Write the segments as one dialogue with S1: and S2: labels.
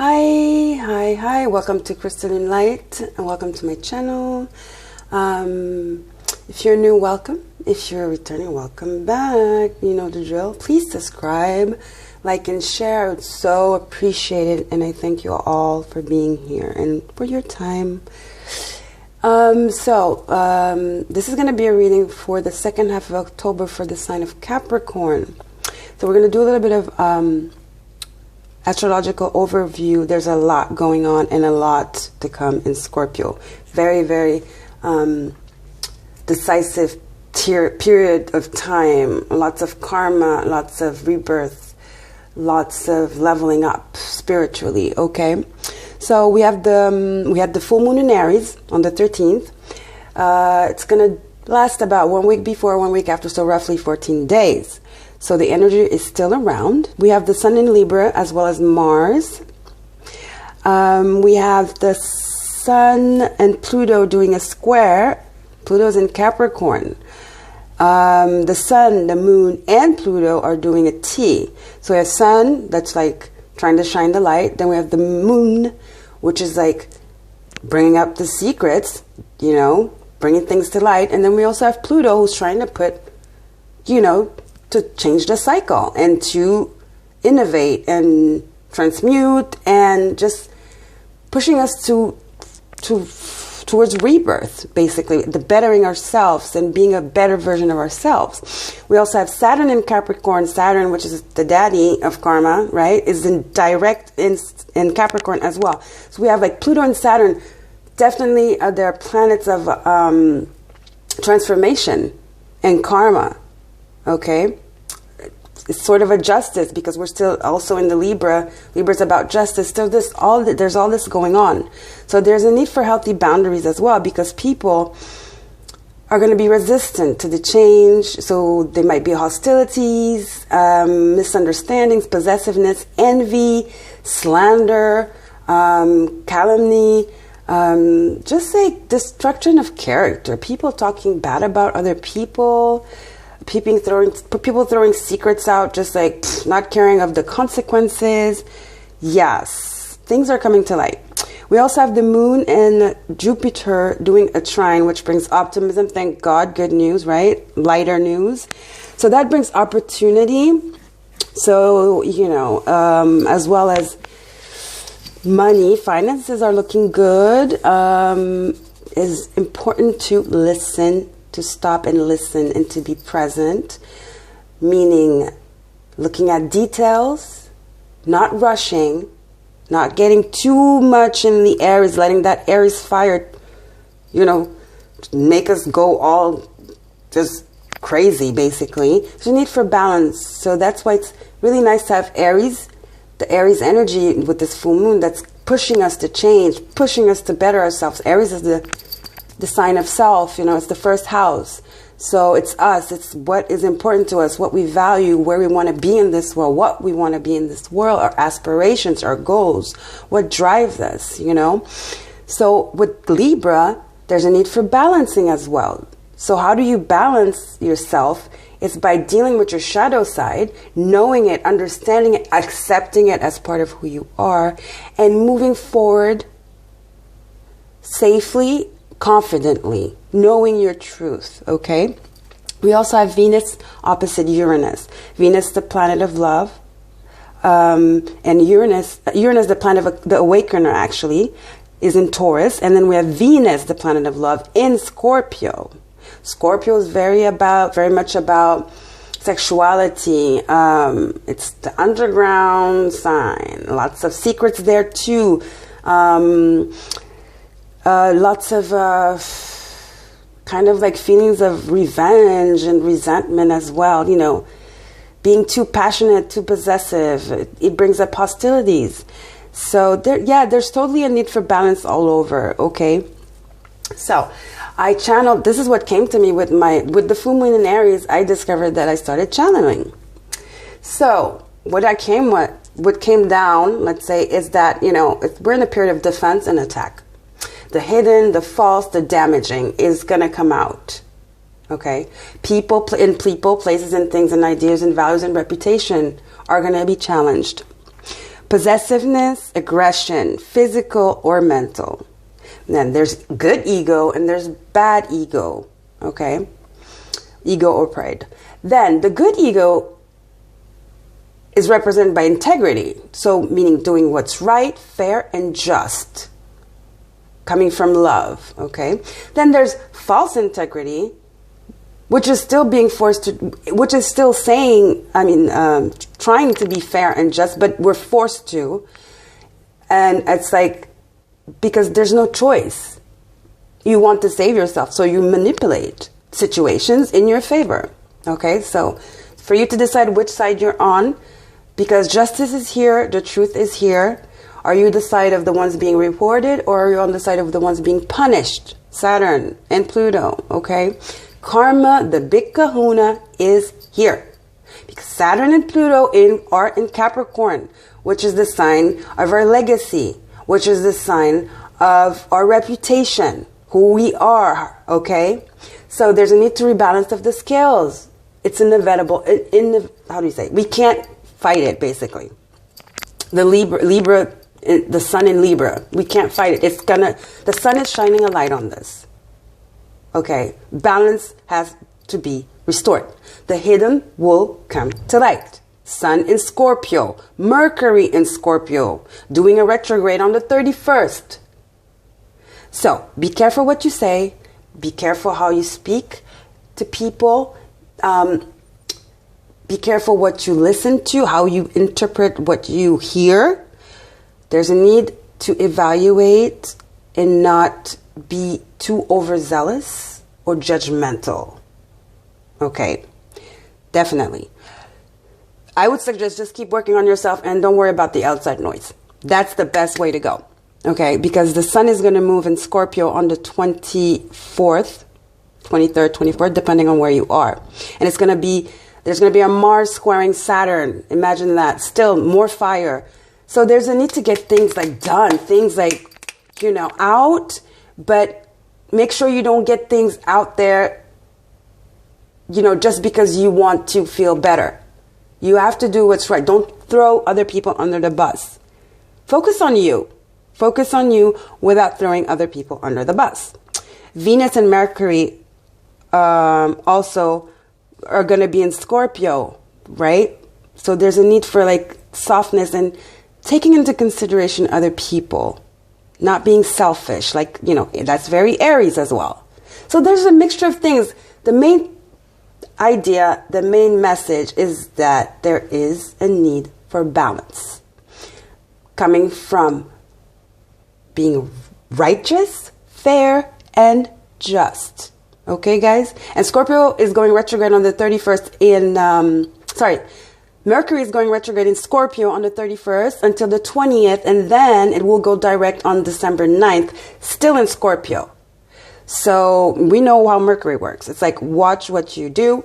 S1: Hi, welcome to Chrystallune.light and welcome to my channel. If you're new, welcome. If you're returning, welcome back. You know the drill. Please subscribe, like, and share. I would so appreciate it, and I thank you all for being here and for your time. This is going to be a reading for the second half of October for the sign of Capricorn. So we're going to do a little bit of astrological overview. There's a lot going on and a lot to come in Scorpio. Very, very decisive period of time. Lots of karma, lots of rebirth, lots of leveling up spiritually. Okay, so we have the full moon in Aries on the 13th. It's gonna last about 1 week before, 1 week after, so roughly 14 days. So the energy is still around. We have the Sun in Libra as well as Mars. We have the Sun and Pluto doing a square. Pluto's in Capricorn. The Sun, the Moon, and Pluto are doing a T. So we have Sun, that's like trying to shine the light. Then we have the Moon, which is like bringing up the secrets, you know, bringing things to light. And then we also have Pluto, who's trying to put, you know, to change the cycle and to innovate and transmute and just pushing us towards rebirth, basically, the bettering ourselves and being a better version of ourselves. We also have Saturn in Capricorn. Saturn, which is the daddy of karma, right, is in direct in Capricorn as well. So we have like Pluto and Saturn. Definitely, they're planets of transformation and karma. Okay, it's sort of a justice because we're still also in the Libra. Libra's about justice. So there's all this going on. So there's a need for healthy boundaries as well, because people are going to be resistant to the change. So there might be hostilities, misunderstandings, possessiveness, envy, slander, calumny, just like destruction of character. People talking bad about other people. People throwing secrets out, just like not caring of the consequences. Yes, things are coming to light. We also have the Moon and Jupiter doing a trine, which brings optimism. Thank God, good news, right? Lighter news. So that brings opportunity. So, you know, as well as money, finances are looking good. It's important to listen, to stop and listen and to be present, meaning looking at details, not rushing, not getting too much in the Aries, letting that Aries fire, you know, make us go all just crazy, basically. There's a need for balance. So that's why it's really nice to have Aries, the Aries energy with this full moon that's pushing us to change, pushing us to better ourselves. Aries is the sign of self, you know, it's the first house. So it's us, it's what is important to us, what we value, where we want to be in this world, what we want to be in this world, our aspirations, our goals, what drives us, you know. So with Libra, there's a need for balancing as well. So how do you balance yourself? It's by dealing with your shadow side, knowing it, understanding it, accepting it as part of who you are, and moving forward safely, confidently, knowing your truth. Okay, we also have Venus opposite Uranus. Venus, the planet of love, and Uranus, the planet of the awakener, actually, is in Taurus. And then we have Venus, the planet of love, in Scorpio. Scorpio is very much about sexuality. It's the underground sign. Lots of secrets there too. Lots of kind of like feelings of revenge and resentment as well. You know, being too passionate, too possessive, it brings up hostilities. So there's totally a need for balance all over. Okay, so I channeled. This is what came to me with the full moon in Aries. I discovered that I started channeling. So what came down, let's say, is that, you know, we're in a period of defense and attack. The hidden, the false, the damaging is going to come out. Okay? People, places, and things, and ideas, and values, and reputation are going to be challenged. Possessiveness, aggression, physical or mental. And then there's good ego and there's bad ego. Okay? Ego or pride. Then the good ego is represented by integrity. So meaning doing what's right, fair, and just. Coming from love. Okay? Then there's false integrity, which is still being forced to, which is still saying, trying to be fair and just, but we're forced to. And it's like, because there's no choice. You want to save yourself, so you manipulate situations in your favor. Okay, so for you to decide which side you're on, because justice is here, the truth is here. Are you the side of the ones being rewarded, or are you on the side of the ones being punished? Saturn and Pluto, okay? Karma, the big kahuna, is here. Because Saturn and Pluto are in Capricorn, which is the sign of our legacy, which is the sign of our reputation, who we are, okay? So there's a need to rebalance of the scales. It's inevitable. How do you say? We can't fight it, basically. The Libra, the sun in Libra, we can't fight it. The sun is shining a light on this. Okay, balance has to be restored. The hidden will come to light. Sun in Scorpio, Mercury in Scorpio, doing a retrograde on the 31st. So, be careful what you say. Be careful how you speak to people. Be careful what you listen to, how you interpret what you hear. There's a need to evaluate and not be too overzealous or judgmental. Okay, definitely. I would suggest just keep working on yourself and don't worry about the outside noise. That's the best way to go. Okay, because the sun is going to move in Scorpio on the 24th, 23rd, 24th, depending on where you are. And there's going to be a Mars squaring Saturn. Imagine that. Still more fire. So there's a need to get things like done, things like, out. But make sure you don't get things out there, just because you want to feel better. You have to do what's right. Don't throw other people under the bus. Focus on you. Focus on you without throwing other people under the bus. Venus and Mercury also are going to be in Scorpio, right? So there's a need for softness and taking into consideration other people. Not being selfish, that's very Aries as well. So there's a mixture of things. The main idea, the main message is that there is a need for balance. Coming from being righteous, fair, and just. Okay, guys? And Scorpio is going retrograde on the 31st Mercury is going retrograde in Scorpio on the 31st until the 20th, and then it will go direct on December 9th, still in Scorpio. So we know how Mercury works. It's like, watch what you do.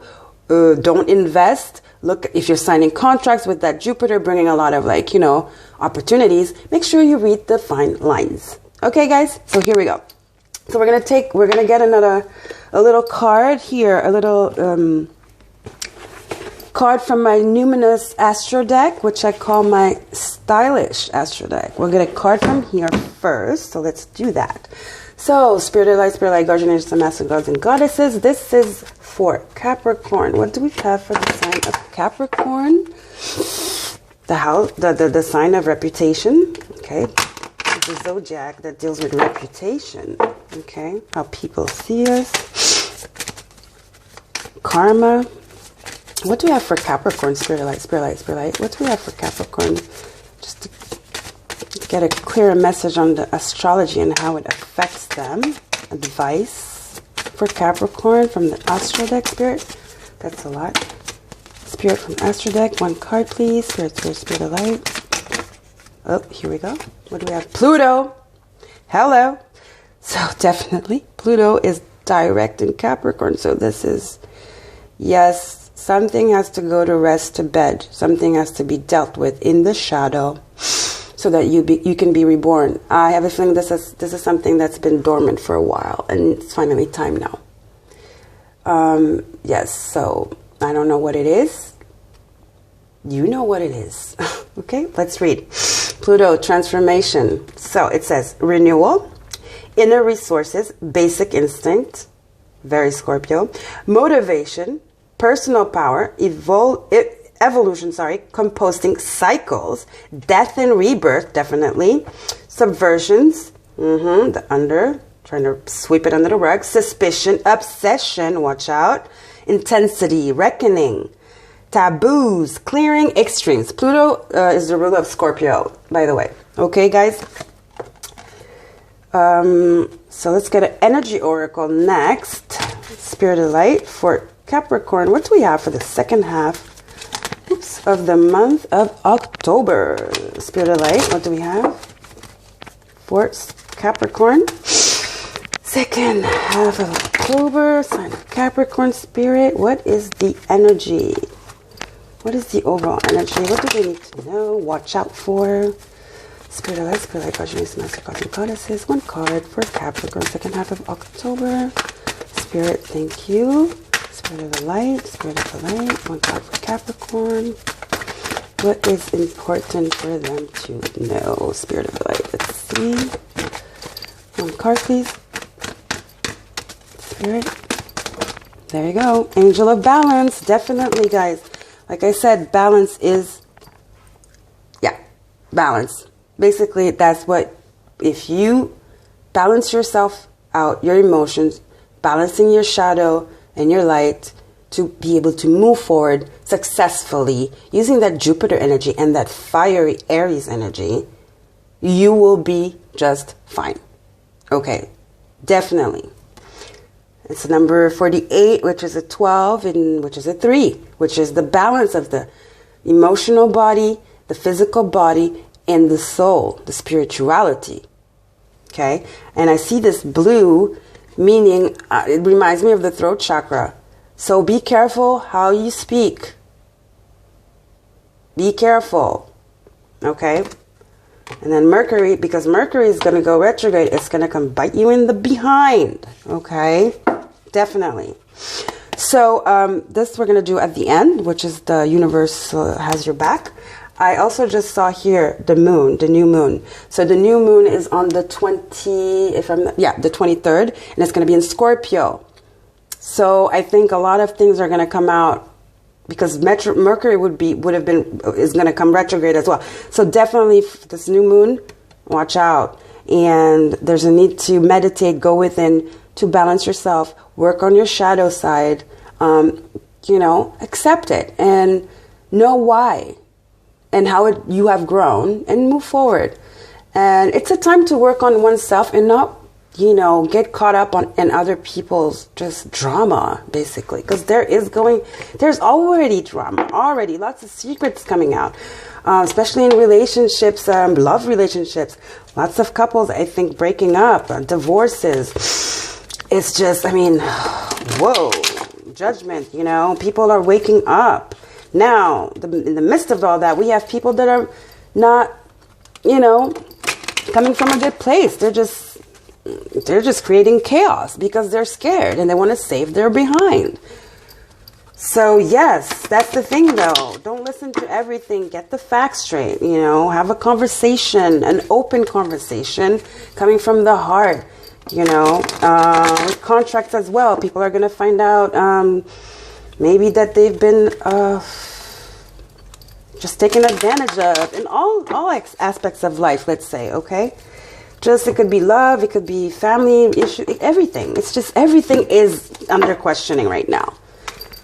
S1: Don't invest. Look, if you're signing contracts with that Jupiter bringing a lot of opportunities, make sure you read the fine lines. Okay, guys? So here we go. So we're going to get a little card here, a little card from my numinous astro deck, which I call my stylish astro deck. We'll get a card from here first, so let's do that. So, Spirit of Light, Guardian Angels, and Master Gods and Goddesses. This is for Capricorn. What do we have for the sign of Capricorn? The sign of reputation. Okay, the zodiac that deals with reputation. Okay, how people see us. Karma. What do we have for Capricorn? Spirit of Light. What do we have for Capricorn? Just to get a clearer message on the astrology and how it affects them. Advice for Capricorn from the astro deck, Spirit. That's a lot. Spirit from astro deck. One card, please. Spirit of Light. Oh, here we go. What do we have? Pluto. Hello. So definitely Pluto is direct in Capricorn. So this is, yes, something has to go to rest, to bed. Something has to be dealt with in the shadow so that you can be reborn. I have a feeling this is something that's been dormant for a while, and it's finally time now. Yes, so I don't know what it is. You know what it is. Okay, let's read. Pluto, transformation. So it says renewal, inner resources, basic instinct, very Scorpio, motivation, personal power, evolution, composting, cycles, death and rebirth, definitely, subversions, trying to sweep it under the rug, suspicion, obsession, watch out, intensity, reckoning, taboos, clearing, extremes. Pluto is the ruler of Scorpio, by the way. Okay, guys? So let's get an energy oracle next. Spirit of light for Capricorn. What do we have for the second half of the month of October? Spirit of light, what do we have for Capricorn? Second half of October, sign of Capricorn spirit. What is the energy? What is the overall energy? What do we need to know? Watch out for. Spirit of light, guardians, master gods and goddesses. One card for Capricorn, second half of October. Spirit, thank you. Spirit of the light, one card for Capricorn. What is important for them to know? Spirit of the light, let's see. One card, please. Spirit. There you go. Angel of balance, definitely, guys. Like I said, balance is, balance. Basically, that's what, if you balance yourself out, your emotions, balancing your shadow and your light to be able to move forward successfully using that Jupiter energy and that fiery Aries energy, you will be just fine. Okay, definitely. It's number 48, which is a 12, and which is a 3, which is the balance of the emotional body, the physical body, and the soul, the spirituality. Okay? And I see this blue, meaning it reminds me of the throat chakra. So be careful how you speak. Be careful. Okay? And then Mercury, because Mercury is going to go retrograde, it's going to come bite you in the behind. Okay? Definitely. So this we're going to do at the end, which is the universe has your back. I also just saw here the moon, the new moon. So the new moon is on the 23rd, and it's going to be in Scorpio. So I think a lot of things are going to come out because Mercury is going to come retrograde as well. So definitely this new moon, watch out. And there's a need to meditate, go within to balance yourself, work on your shadow side, accept it and know why and how you have grown and move forward. And it's a time to work on oneself and not, get caught up in other people's just drama, basically. Because there's already drama, lots of secrets coming out, especially in relationships, love relationships. Lots of couples, I think, breaking up, divorces. It's just, whoa, judgment, people are waking up. Now, in the midst of all that, we have people that are not, coming from a good place. They're just creating chaos because they're scared and they want to save their behind. So, yes, that's the thing, though. Don't listen to everything. Get the facts straight, have a conversation, an open conversation coming from the heart, with contracts as well. People are going to find out maybe that they've been just taken advantage of in all aspects of life, let's say, okay? It could be love, it could be family issue, everything. It's just everything is under questioning right now.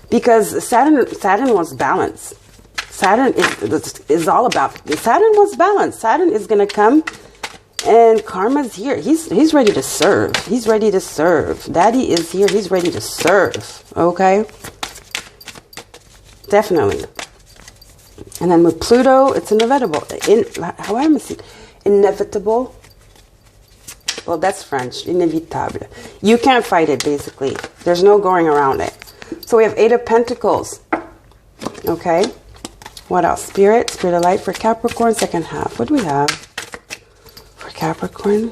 S1: Because Saturn wants balance. Saturn is all about, Saturn wants balance. Saturn is going to come and karma's here. He's ready to serve. He's ready to serve. Daddy is here. He's ready to serve. Okay? Definitely. And then with Pluto, it's inevitable. How am I saying? Inevitable. Well, that's French. Inévitable. You can't fight it, basically. There's no going around it. So we have 8 of Pentacles. Okay. What else? Spirit of light for Capricorn, second half. What do we have for Capricorn?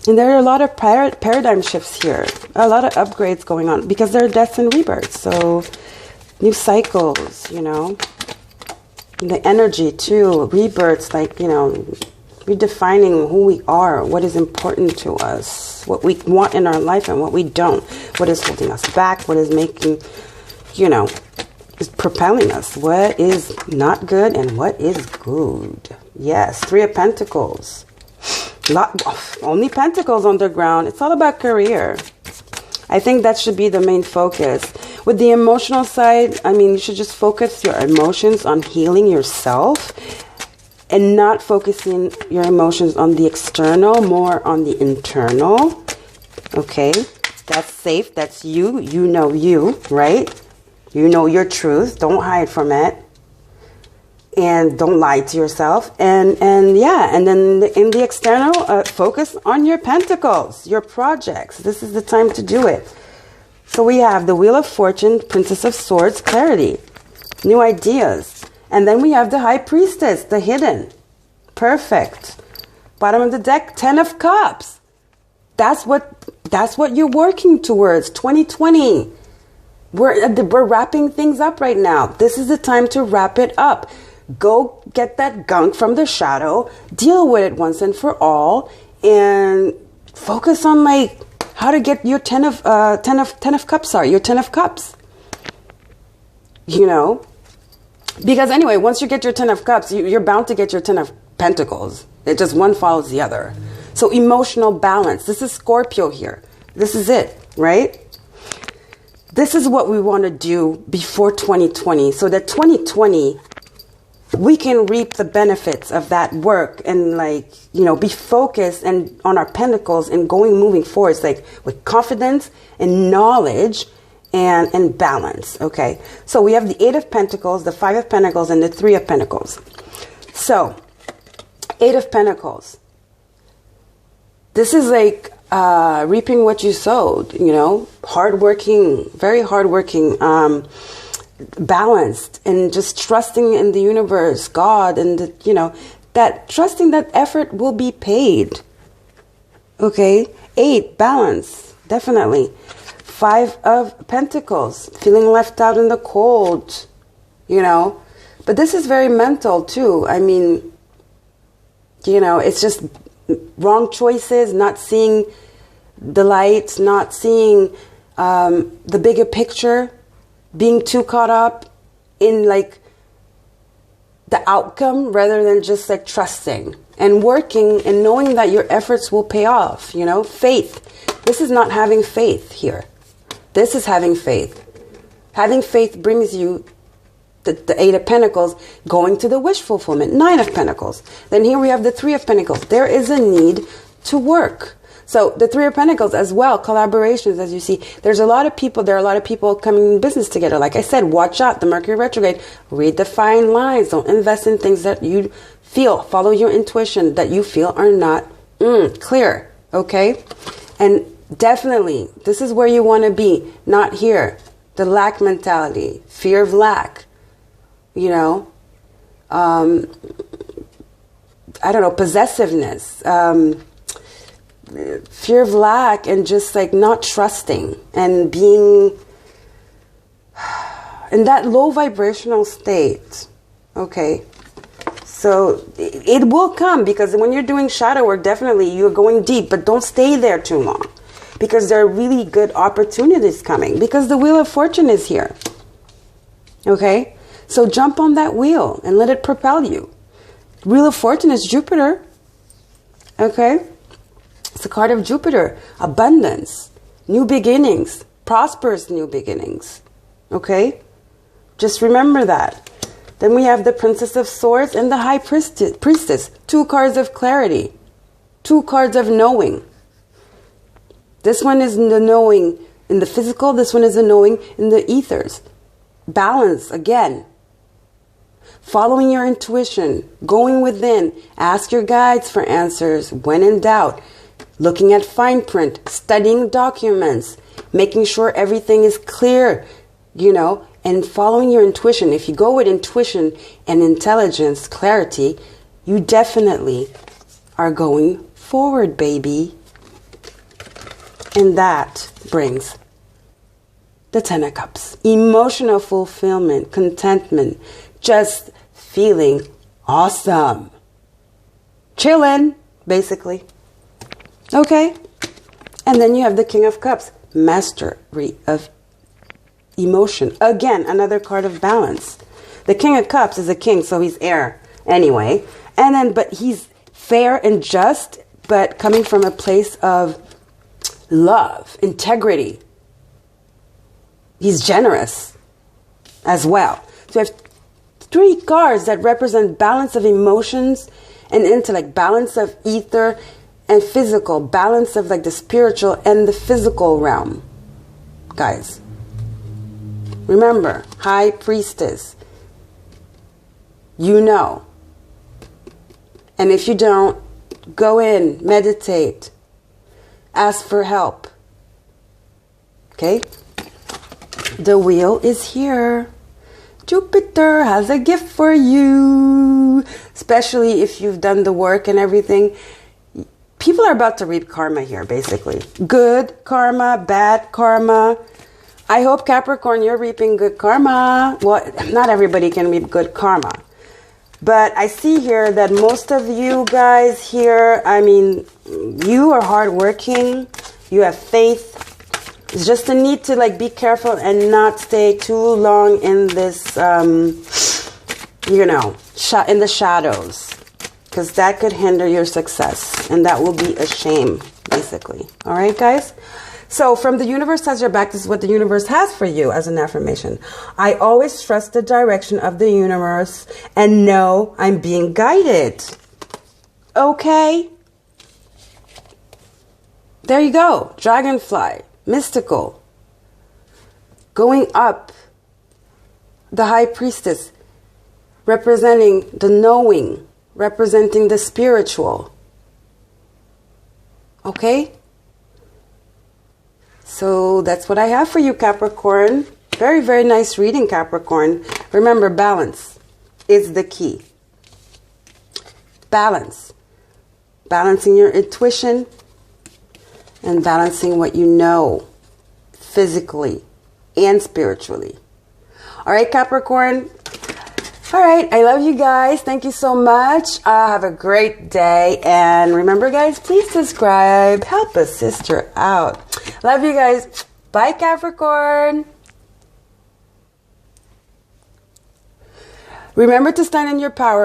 S1: And there are a lot of paradigm shifts here. A lot of upgrades going on because there are deaths and rebirths. So new cycles, The energy too, rebirths, like, you know, redefining who we are, what is important to us, what we want in our life and what we don't, what is holding us back, what is making, you know, is propelling us, what is not good and what is good. Yes, Three of Pentacles. Only Pentacles on the ground. It's all about career. I think that should be the main focus. With the emotional side, I mean, you should just focus your emotions on healing yourself and not focusing your emotions on the external, more on the internal. Okay, that's safe. That's you. You know you, right? You know your truth. Don't hide from it. And don't lie to yourself. And yeah, and then in the external, focus on your pentacles, your projects. This is the time to do it. So we have the Wheel of Fortune, Princess of Swords, clarity, new ideas. And then we have the High Priestess, the hidden. Perfect. Bottom of the deck, Ten of Cups. That's what you're working towards. 2020. We're wrapping things up right now. This is the time to wrap it up. Go get that gunk from the shadow, deal with it once and for all, and focus on like how to get your ten of cups. Sorry, your 10 of cups. You know, because anyway, once you get your 10 of cups, you're bound to get your 10 of pentacles. It just one follows the other. So emotional balance. This is Scorpio here. This is it, right? This is what we want to do before 2020, so that 2020. We can reap the benefits of that work and, like, you know, be focused and on our pentacles and moving forward. It's like with confidence and knowledge and balance. Okay. So we have the 8 of Pentacles, the 5 of Pentacles, and the 3 of Pentacles. So 8 of Pentacles. This is like reaping what you sowed, you know, hardworking, very hardworking, balanced, and just trusting in the universe, God, and the, you know, that trusting that effort will be paid. Okay. 8, balance, definitely. 5 of Pentacles, feeling left out in the cold, you know, but this is very mental too. I mean, you know, it's just wrong choices, not seeing the light, not seeing the bigger picture. Being too caught up in like the outcome rather than just like trusting and working and knowing that your efforts will pay off, you know, faith. This is not having faith here. This is having faith. Having faith brings you the 8 of Pentacles, going to the wish fulfillment, 9 of Pentacles. Then here we have the 3 of Pentacles. There is a need to work. So the 3 of Pentacles as well, collaborations, as you see. There are a lot of people coming in business together. Like I said, watch out, the Mercury retrograde. Read the fine lines. Don't invest in things that you feel, follow your intuition, that you feel are not clear. Okay? And definitely, this is where you want to be, not here. The lack mentality, fear of lack, you know, I don't know, possessiveness, fear of lack, and just like not trusting and being in that low vibrational state. Okay. So it will come, because when you're doing shadow work, definitely you're going deep, but don't stay there too long, because there are really good opportunities coming, because the Wheel of Fortune is here. Okay. So jump on that wheel and let it propel you. Wheel of Fortune is Jupiter. Okay. It's the card of Jupiter, abundance, new beginnings, prosperous new beginnings. Okay? Just remember that. Then we have the Princess of Swords and the High Priestess. 2 cards of clarity, 2 cards of knowing. This one is the knowing in the physical. This one is the knowing in the ethers. Balance again. Following your intuition, going within. Ask your guides for answers when in doubt. Looking at fine print, studying documents, making sure everything is clear, you know, and following your intuition. If you go with intuition and intelligence, clarity, you definitely are going forward, baby. And that brings the 10 of Cups. Emotional fulfillment, contentment, just feeling awesome. Chillin', basically. Okay? And then you have the King of Cups, mastery of emotion. Again, another card of balance. The King of Cups is a king, so he's air anyway. And then, but he's fair and just, but coming from a place of love, integrity. He's generous as well. So you have 3 cards that represent balance of emotions and intellect, balance of ether and physical, balance of like the spiritual and the physical realm. Guys, remember, High Priestess, you know. And if you don't, go in, meditate, ask for help. Okay? The wheel is here. Jupiter has a gift for you, especially if you've done the work and everything. People are about to reap karma here, basically. Good karma, bad karma. I hope, Capricorn, you're reaping good karma. Well, not everybody can reap good karma. But I see here that most of you guys here, I mean, you are hardworking. You have faith. It's just a need to like be careful and not stay too long in this, you know, in the shadows. Because that could hinder your success. And that will be a shame, basically. All right, guys? So from the universe has your back, this is what the universe has for you as an affirmation. I always trust the direction of the universe and know I'm being guided. Okay? There you go. Dragonfly. Mystical. Going up. The High Priestess. Representing the knowing. Representing the spiritual. Okay? So that's what I have for you, Capricorn. Very, very nice reading, Capricorn. Remember, balance is the key. Balance. Balancing your intuition and balancing what you know physically and spiritually. All right, Capricorn. All right, I love you guys. Thank you so much. Have a great day. And remember, guys, please subscribe. Help a sister out. Love you guys. Bye, Capricorn. Remember to stand in your power.